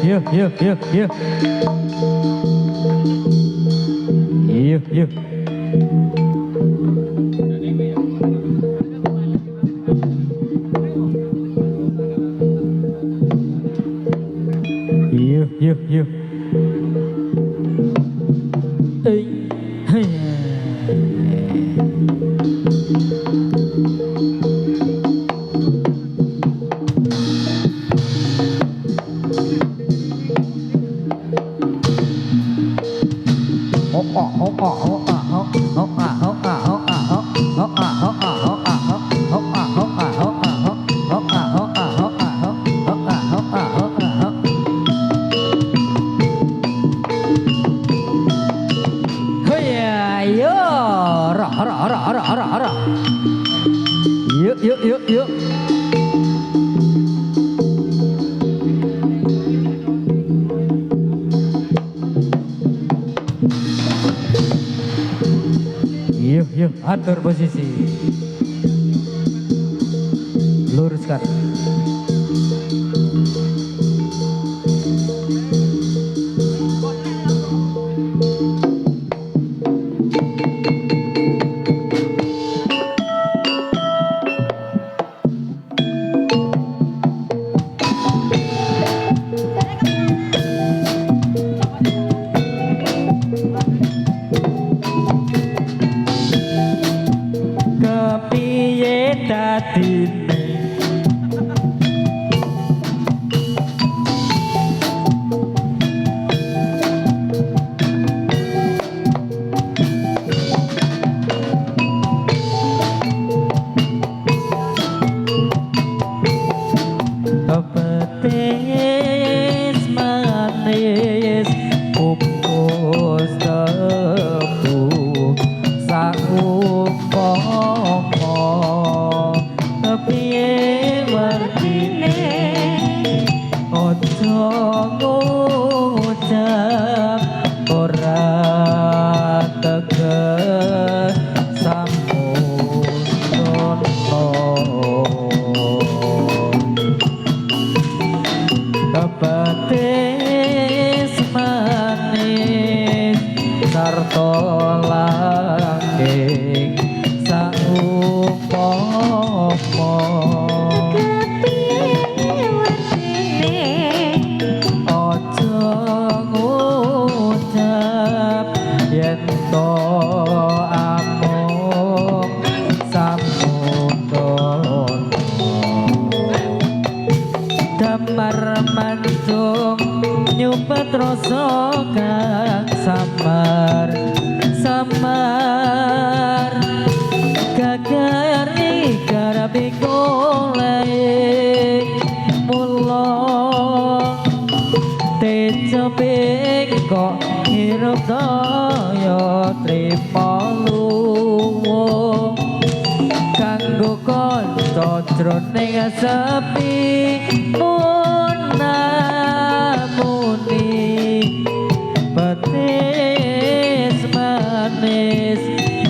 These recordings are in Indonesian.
Yuk. Yuk. Hey. Yuk. Yuk, atur posisi. Luruskan. Kepiye dadine petis manis kukus tebu saumpama kepiye wertine ojo ngucap ora teges sampun petis manis sarta langgeng saumpama ojo ngucap yen to amung sampun damar mantung nyupet rasa kang samar gagari garapi golek mula tejo kok hirup daya trima luwung kanggo kanca jroning sepi munamuni petis manis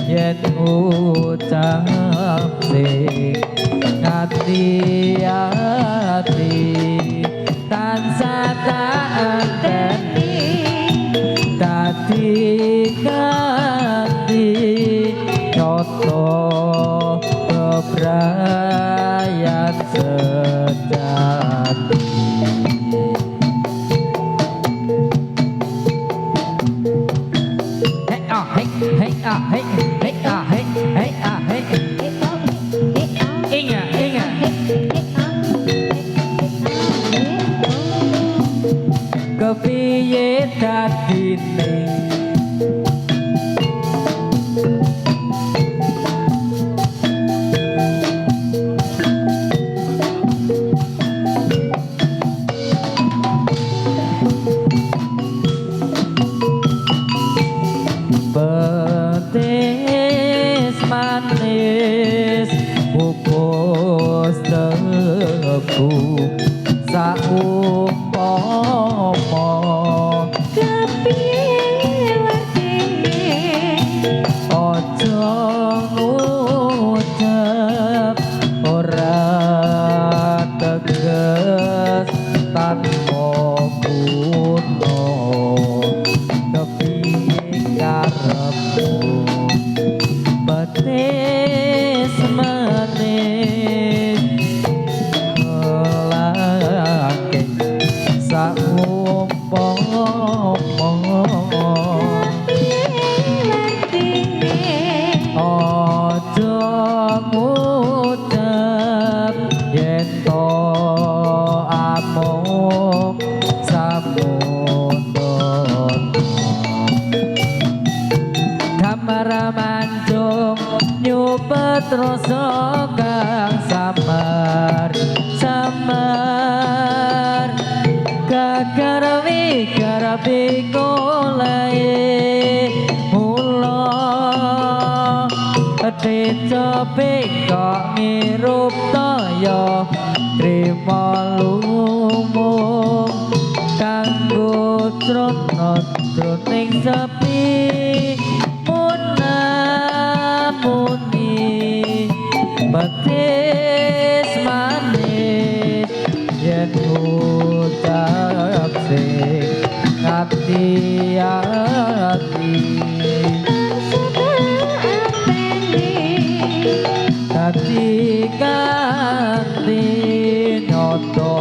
yen ngucap sing ngati-ati tansah tak anteni dadi ganti nyoto bebrayat sejati. Hey. Ingat. Kepiye dadine petis manis kukus tebu saumpama kepiye wertine ojo ngucap ora teges tanpa rasa kang samar samar kakarwi karapi kolae mula tecope kok ngirup toya trima lumung kanggo trono troning sepi muni betis manis yen ucap sing hati-hati dadi kanthi nyoto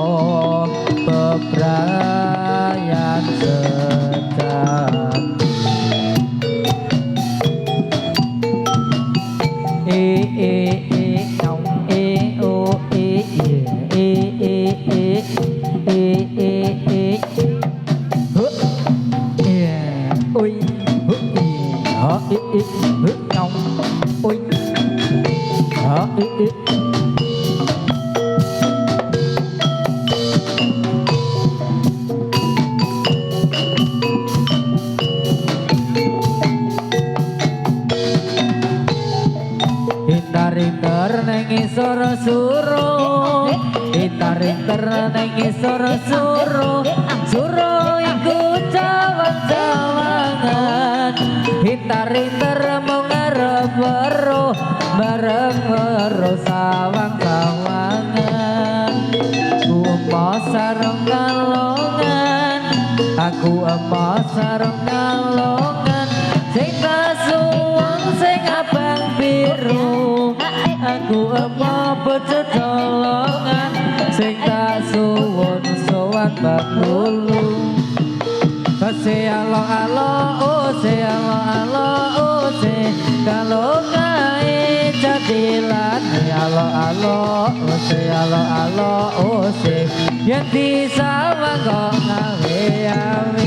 bebrayan sejati Hitar-hitar neng isor suruh Hitar-hitar neng isor suruh Suruh iku cawang-cawangan Hitar-hitar mau ngarep weruh Bareng weruh sawang-sawangan Aku emoh sarung kalongan Aku emoh sarung kalongan Sing kasuwung sing abang biru Aku emoh bocah colongan Sing tak suwun sowan bakulu Se alo-alo oh se alo-alo oh se Kalau ngai jadilan Alo-alo oh se alo-alo oh se Yang disawang kok ngawe-awe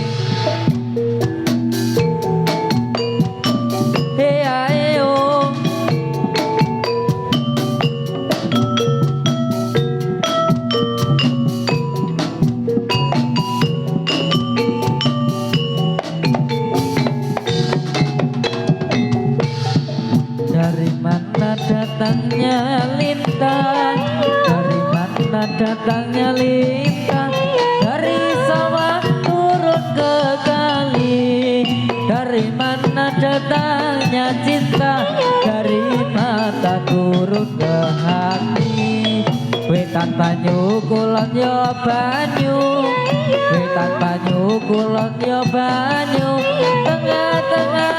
datangnya lintang dari mana datangnya lintang dari sawah turun ke kali dari mana datangnya cinta dari mata turun ke hati wetan banyu kulon yo banyu wetan banyu kulon yo banyu tengah-tengah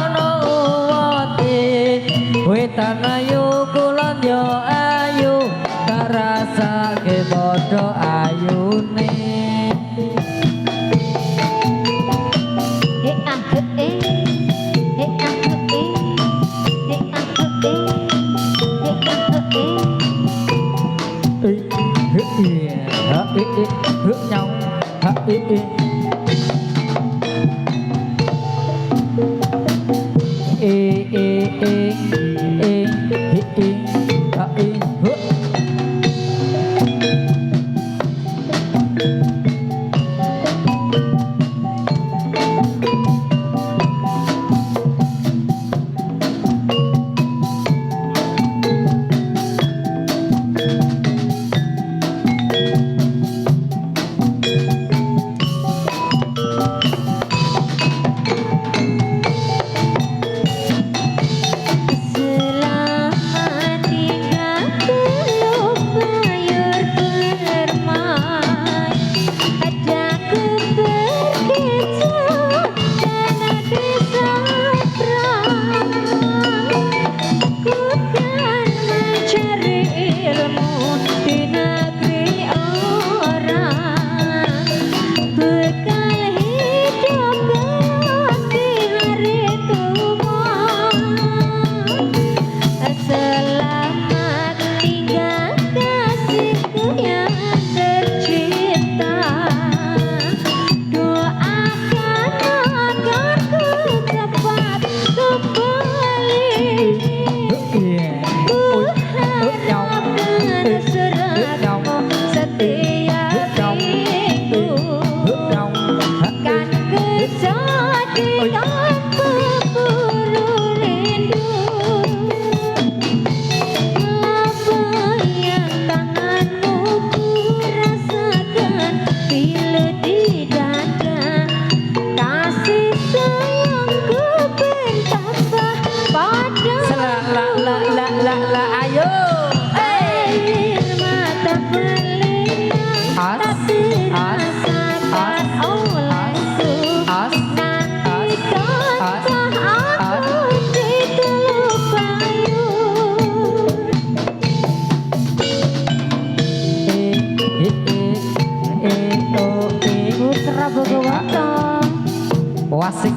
ono uwate wetan ayu kulon yo ayu karasake padha ayune nhau Wasik.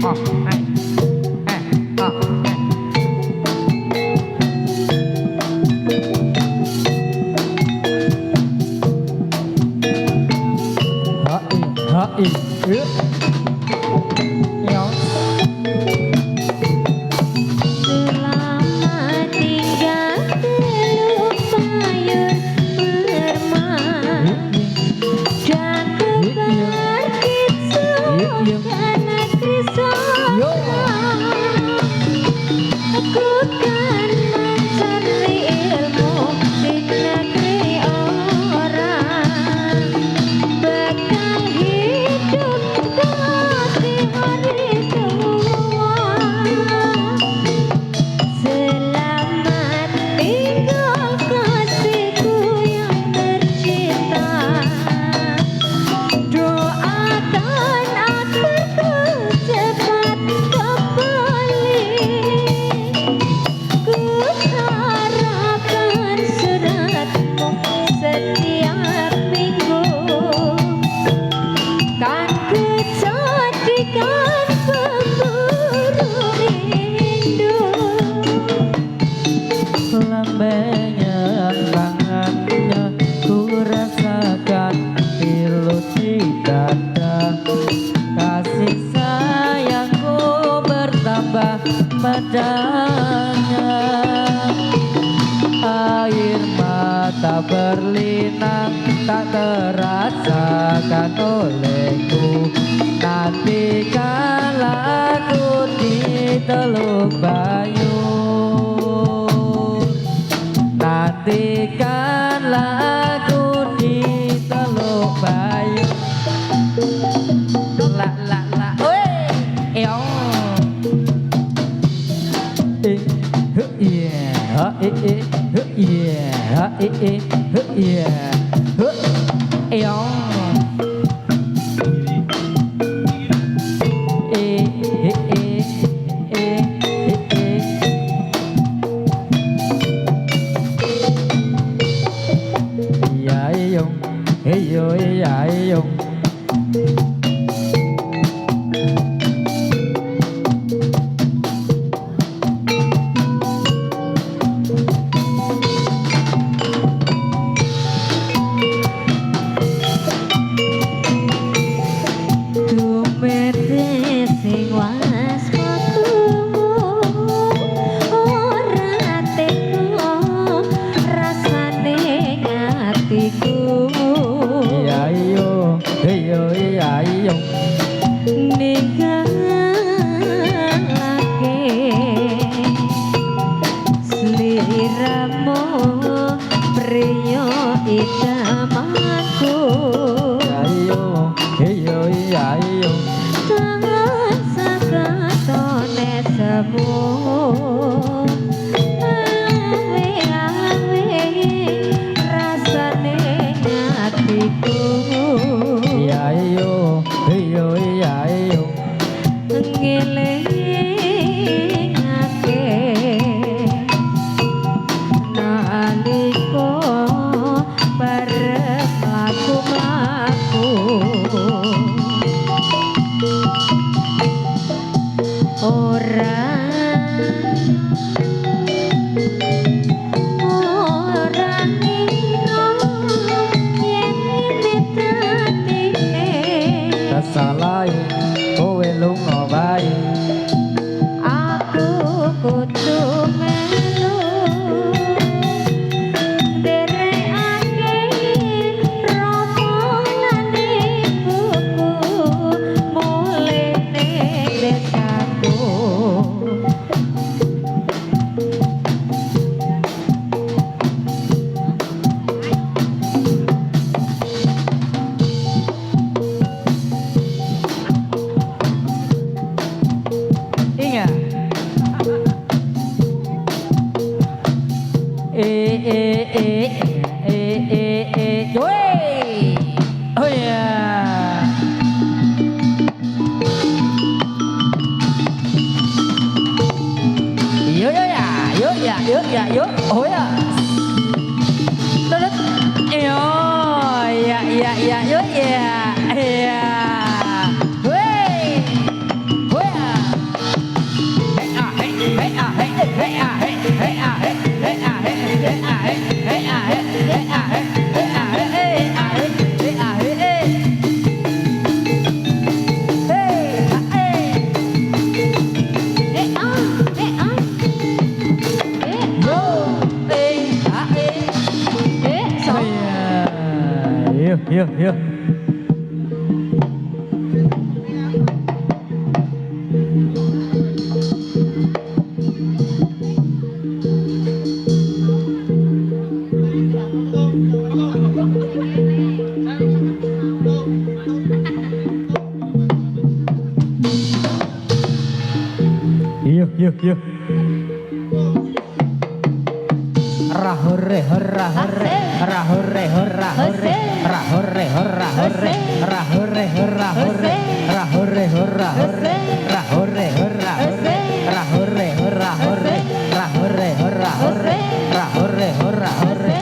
Oh, oh, Hai, yo. Selamat tinggal terlupayan bermain dan kebarkit karena Kristus. Aku kan mencari ilmu di negeri orang, bekal hidup di hari tua. Selamat tinggal kasihku yang tercinta, doakan agarku cepat kembali. Ku harapkan suratmu setiap minggu, kan ku jadikan pemburu rindu. Lambainya tangannya ku rasakan pilu di dada, kasih sayangku bertambah padanya. Air mata berlinang tak terasakan olehku, nanti kala aku di Teluk Bayu, nanti kala aku di Teluk Bayu. La la la, oi, yo. Yeah, yeah, yeah, yo. Hey yo, hey yo. Sing was aku ora teko rasane atiku. Iya iyo Ninggalake sliramu priyo idamaku. Iya iyo Tangan sakatone semu awe-awe rasane hatiku. Iya iyo Ngelingake nalika bareng mlaku-mlaku. Ora ngira yen iki tatine kesalahe kowe lunga bae. aku kudu melu derekake rombongan ibuku mulih ning desaku. Ingat. Woi. Oh ya. Yuk ya. Oh ya. Yo. Yuk, yuk. Yuk. Rahore hora hore, rahore hora hore, rahore hora hore, rahore hora hore, rahore hora hore, rahore hora hore, rahore hora hore, rahore hora hore, rahore hora hore.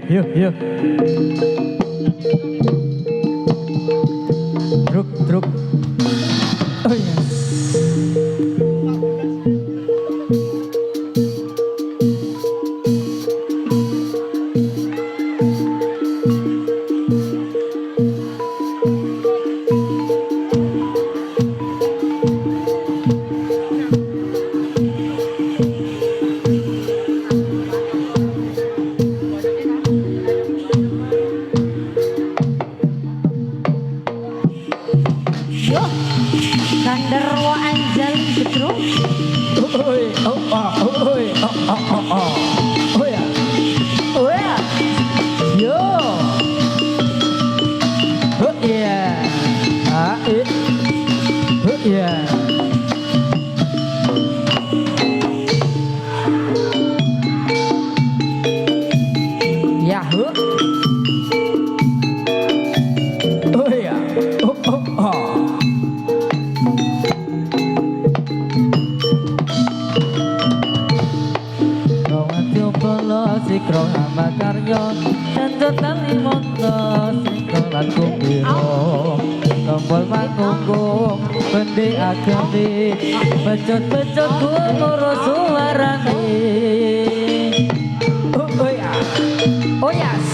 Yuk. Truk. Oh yes. Kanderwa Anjali Betro. Oh ya. Yo. Oh iya. Oh iya. Yahoo. Oh iya. Oh. Sikro amakaryo cancotan imoto sikro lan kumbiro tombol mangkunggung bendi agami becut-becut gumuro suarane oh ya Oh yes.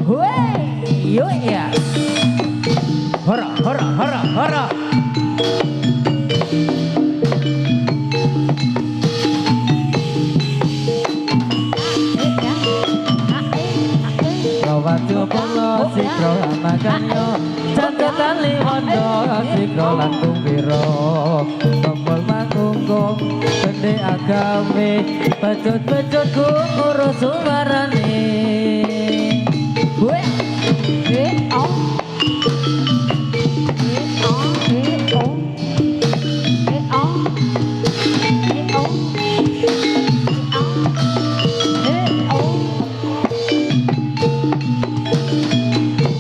Wey, yo yes. Hara, hara, hara, hara. Rawatyo polo sikro amakanyo Cantetan liwondo sikro langkung biro Tombol mangkungkung gede agawe Becut-becut ku ngurus suarane Weh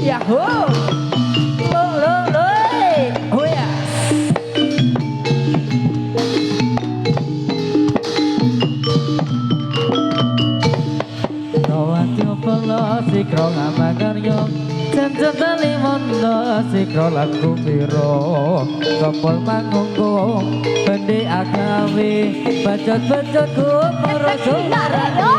Yahoo! Oh yes! Rawatyo polo sikro ngamakaryo Janjatan limondo sikro langkung biro Tombol mangkungkung bendi agawe Bacot-bacot ku ngurus suarane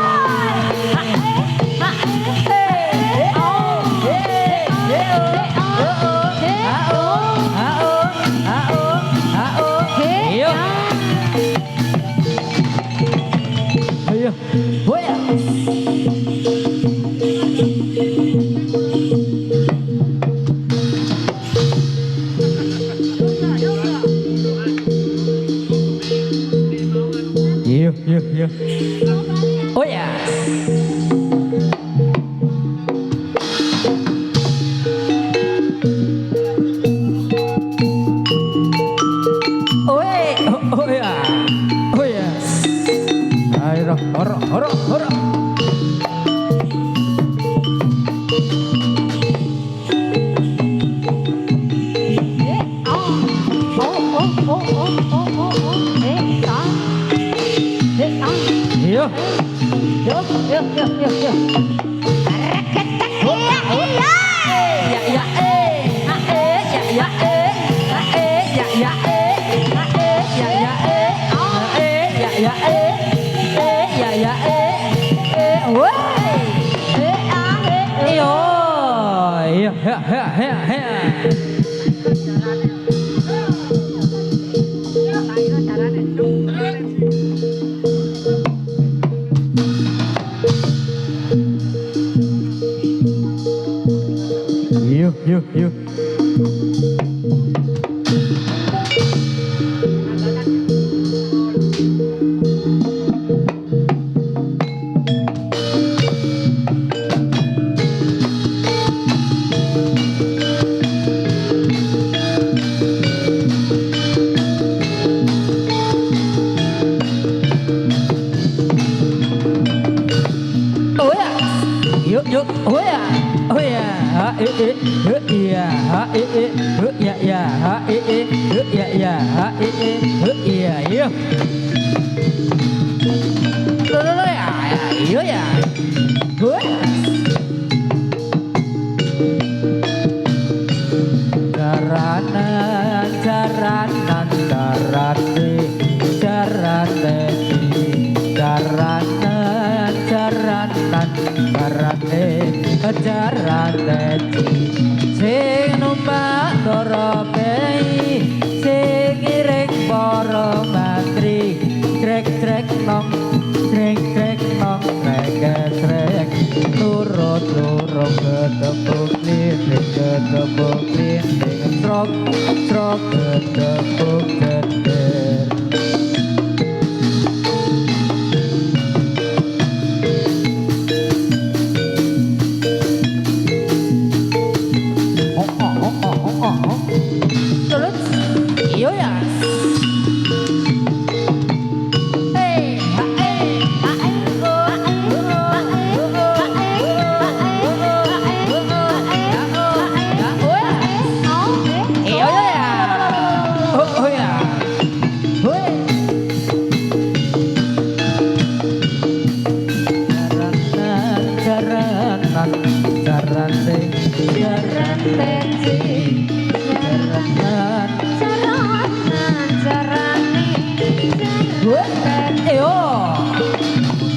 Oh yes. Oh yeah. Oh yes. Ayo, horo. Yo. Yuk. Sing numpak dorobei sing iring para mantri trek nong trek nong trek turut ketepuk linding trok ketepuk geder Jaranan Jaranan jarane Yo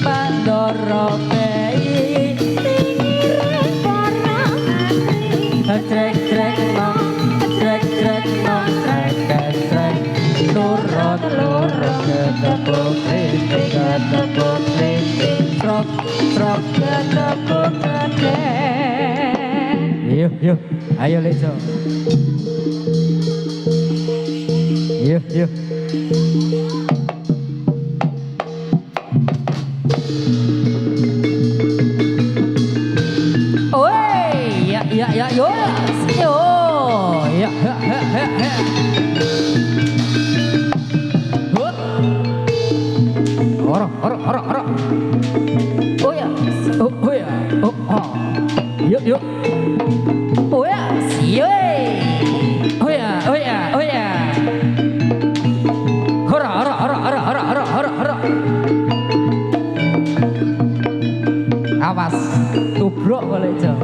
Pandoro Pei Trek trek nong trek trek nong trek trek turut turut ke tepuk kritik ke tepuk kritik trok trok ke tepuk kritik yuk ayo Leco yuk ya yo ya ora oh ya yuk oh ya oh ya ora awas tubruk boleh jauh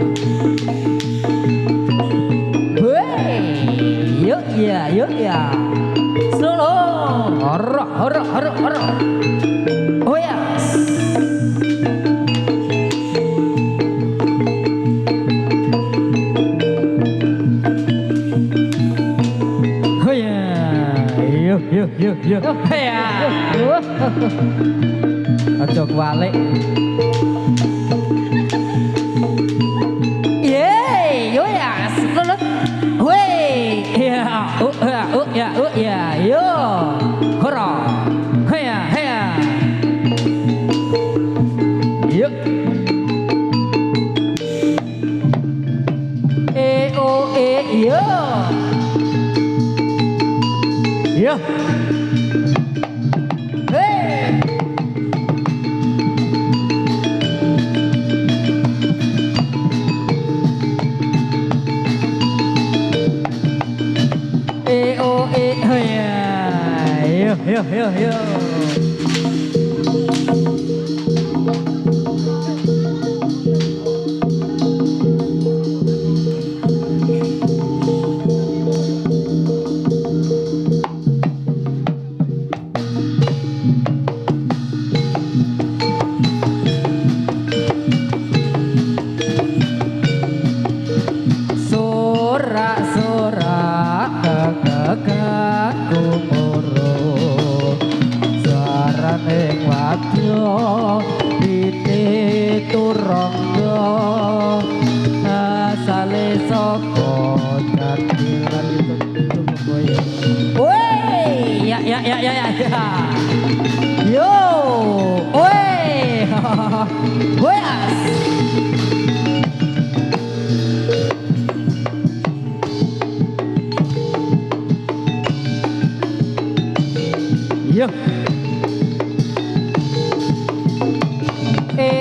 yuk ya solo ora oh ya oh ya yuk ya aja kualik yo hora heya yuk yo yo yo oi weas yo yo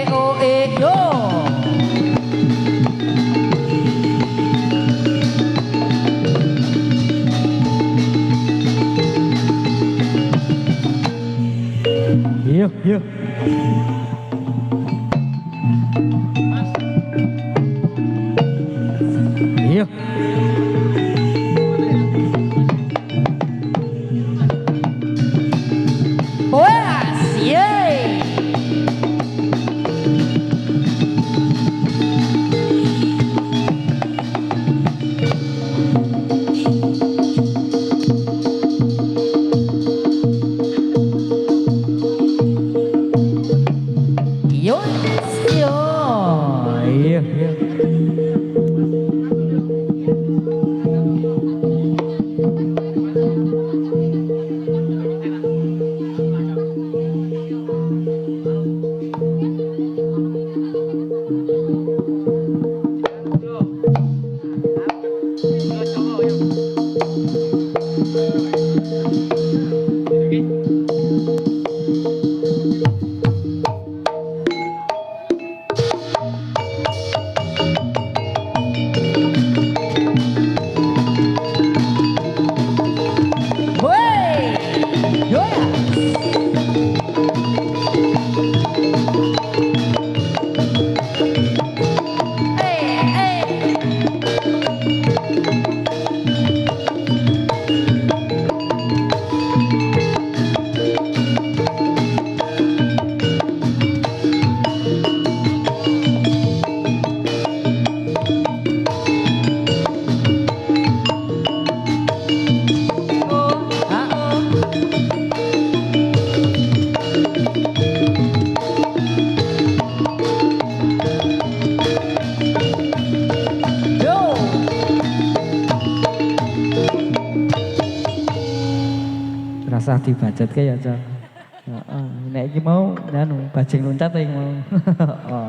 Rasah dibacetke ya, Cok. Heeh, nek iki mau anu bajing loncat iki mau.